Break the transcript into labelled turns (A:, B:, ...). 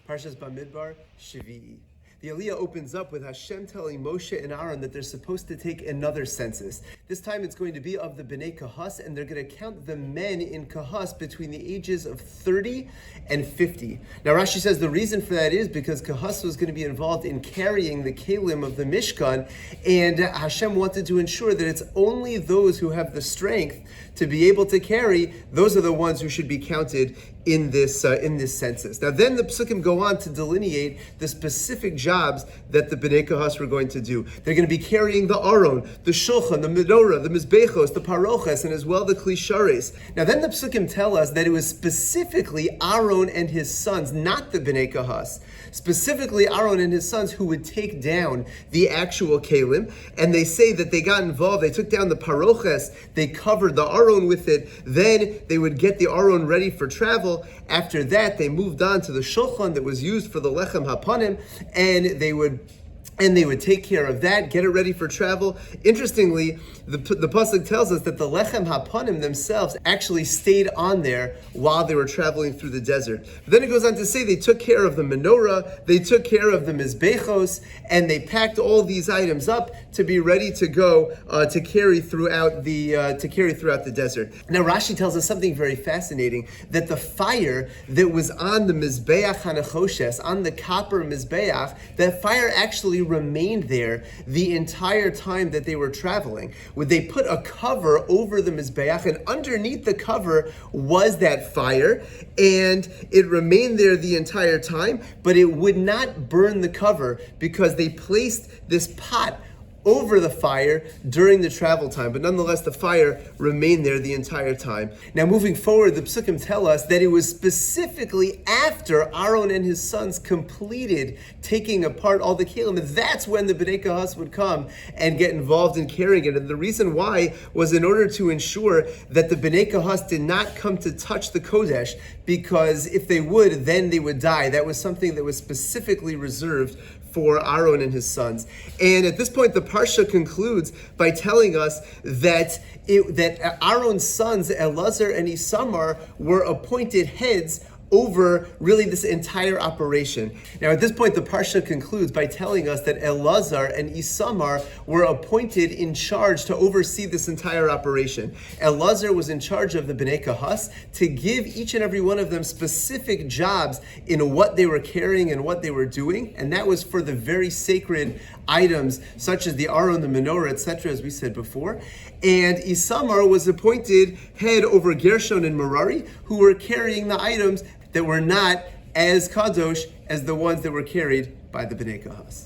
A: Parshas Bamidbar, Shvi'i. The Aliyah opens up with Hashem telling Moshe and Aaron that they're supposed to take another census. This time it's going to be of the Bnei Kahas, and they're going to count the men in Kahas between the ages of 30 and 50. Now Rashi says the reason for that is because Kahas was going to be involved in carrying the kelim of the Mishkan, and Hashem wanted to ensure that it's only those who have the strength to be able to carry, those are the ones who should be counted in this census. Now then the Psukim go on to delineate the specific jobs that the Bnei Kahas were going to do. They're going to be carrying the Aron, the Shulchan, the Menorah, the Mizbechos, the Paroches, and as well the Klishares. Now then the Psukim tell us that it was specifically Aaron and his sons, not the Bnei Kahas, specifically Aaron and his sons who would take down the actual kelim, and they say that they got involved, they took down the Paroches, they covered the Aron with it, then they would get the Aron ready for travel. After that, they moved on to the Shulchan that was used for the Lechem Hapanim, and they would take care of that, get it ready for travel. Interestingly, the pasuk tells us that the Lechem Hapanim themselves actually stayed on there while they were traveling through the desert. But then it goes on to say they took care of the menorah, they took care of the mizbechos, and they packed all these items up to be ready to go to carry throughout the desert. Now Rashi tells us something very fascinating, that the fire that was on the mizbeach hanachoshes, on the copper mizbeach, that fire actually remained there the entire time that they were traveling. They put a cover over the Mizbeach, and underneath the cover was that fire, and it remained there the entire time, but it would not burn the cover because they placed this pot over the fire during the travel time, but nonetheless the fire remained there the entire time. Now moving forward, the Psukim tell us that it was specifically after Aaron and his sons completed taking apart all the kelim, and that's when the Bnei Kahas would come and get involved in carrying it. And the reason why was in order to ensure that the Bnei Kahas did not come to touch the Kodesh, because if they would, then they would die. That was something that was specifically reserved for Aaron and his sons. And at this point, the Parsha concludes by telling us that Aaron's sons, Elazar and Isamar, were appointed heads over really this entire operation. Now at this point the Parsha concludes by telling us that Elazar and Isamar were appointed in charge to oversee this entire operation. Elazar was in charge of the Bnei Kahas to give each and every one of them specific jobs in what they were carrying and what they were doing, and that was for the very sacred items such as the Aron, the menorah, etc., as we said before. And Isamar was appointed head over Gershon and Merari, who were carrying the items that were not as kadosh as the ones that were carried by the Bnei Kahas.